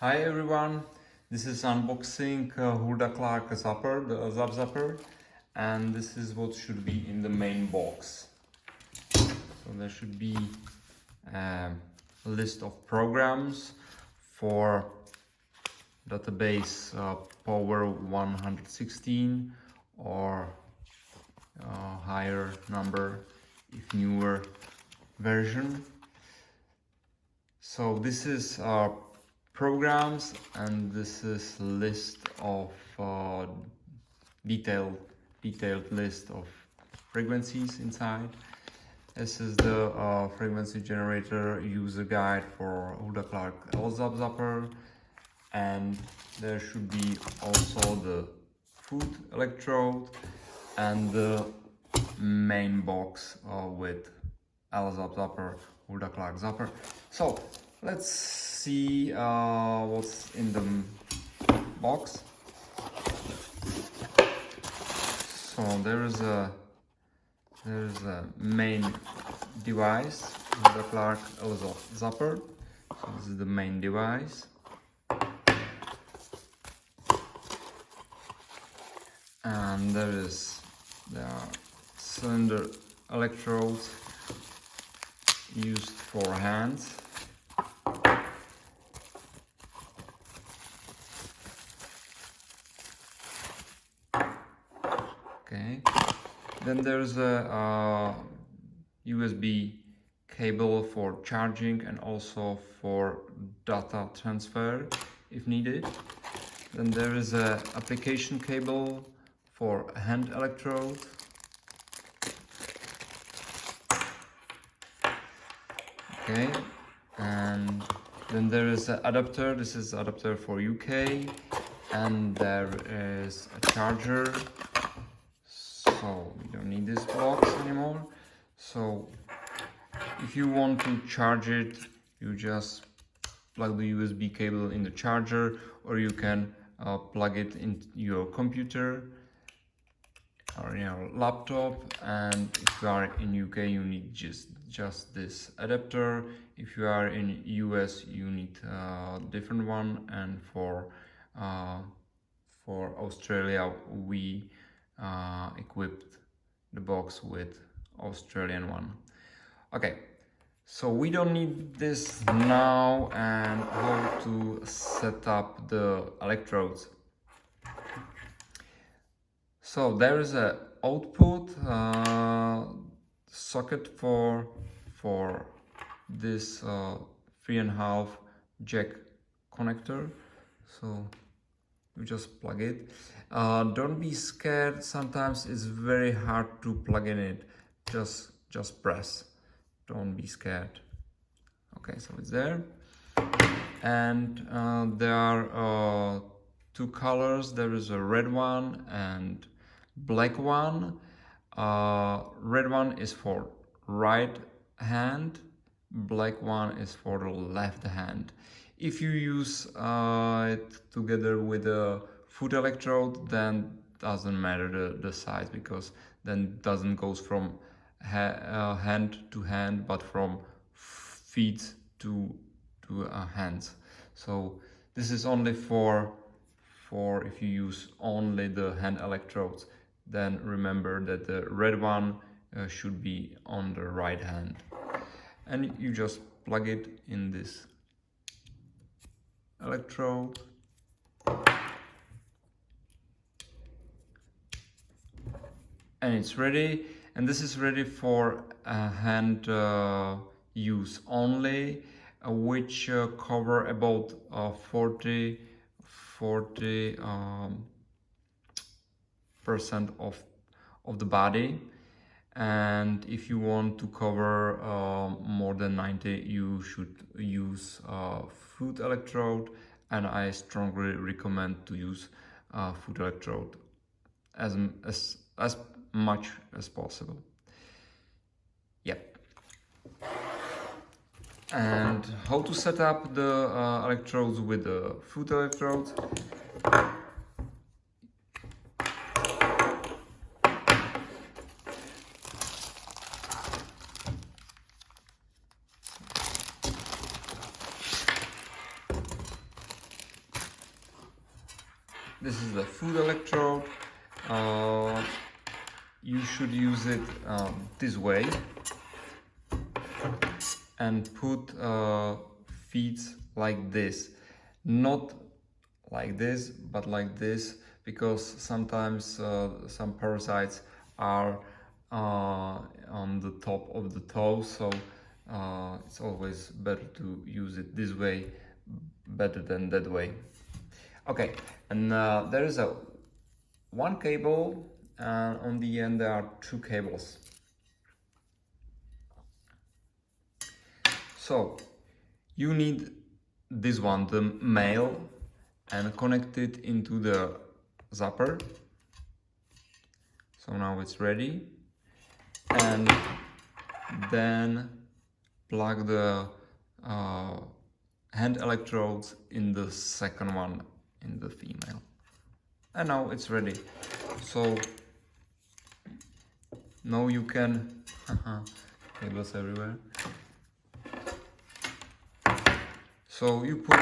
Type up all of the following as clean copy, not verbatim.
Hi everyone, this is unboxing Hulda Clark Zapper, the Elzapp Zapper, and this is what should be in the main box. So there should be a list of programs for database Power 116 or higher number if newer version. So this is programs, and this is list of detailed list of frequencies inside. This is the frequency generator user guide for Hulda Clark Elzapp Zapper, and there should be also the foot electrode and the main box with Elzapp Zapper, Hulda Clark Zapper. So let's see what's in the box. So there is a main device, Hulda Clark Elzapp Zapper. So this is the main device. And there are cylinder electrodes used for hands. Okay, then there's a USB cable for charging and also for data transfer if needed. Then there is a application cable for hand electrode. Okay, and then there is an adapter. This is adapter for UK, and there is a charger. So we don't need this box anymore. So if you want to charge it, you just plug the USB cable in the charger, or you can plug it into your computer or your laptop. And if you are in UK, you need just this adapter. If you are in US, you need a different one, and for Australia we equipped the box with Australian one. Okay, so we don't need this now. And how to set up the electrodes. So there is a output socket for this 3.5 jack connector. So you just plug it. Don't be scared. Sometimes it's very hard to plug in it. Just press. Don't be scared. Okay, so it's there. And there are two colors. There is a red one and black one. Red one is for right hand, black one is for the left hand. If you use it together with a foot electrode, then doesn't matter the size, because then it doesn't goes from hand to hand, but from feet to hands. So this is only for if you use only the hand electrodes. Then remember that the red one should be on the right hand, and you just plug it in this electrode. And it's ready. And this is ready for hand use only, which cover about 40% of the body. And if you want to cover more than 90, you should use foot electrode, and I strongly recommend to use foot electrode as much as possible. Yep. And how to set up the electrodes with the foot electrodes. this is the foot electrode. You should use it this way and put feet like this, not like this but like this, because sometimes some parasites are on the top of the toe, so it's always better to use it this way better than that way. Okay, and there is a one cable, and on the end there are two cables. So you need this one, the male, and connect it into the zapper. So now it's ready, and then plug the hand electrodes in the second one, in the female, and now it's ready. So now you can cables everywhere. So you put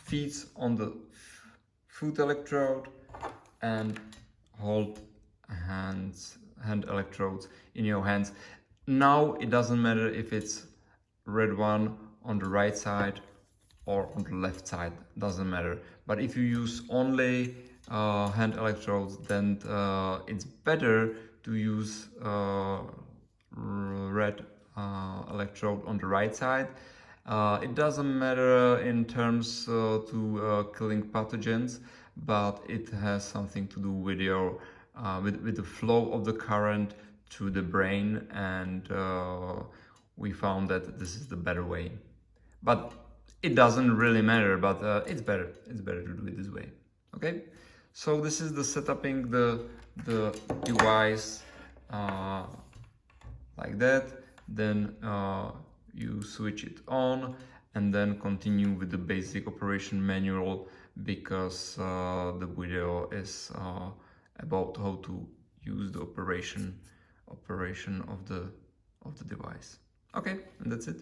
feet on the foot electrode and hold hand electrodes in your hands. Now it doesn't matter if it's red one on the right side or on the left side, doesn't matter. But if you use only hand electrodes, then it's better to use red electrode on the right side. It doesn't matter in terms to killing pathogens, but it has something to do with your with the flow of the current to the brain, and we found that this is the better way. But it doesn't really matter, but it's better to do it this way. Okay, so this is the setuping the device like that. Then you switch it on and then continue with the basic operation manual, because the video is about how to use the operation of the device. Okay, and that's it.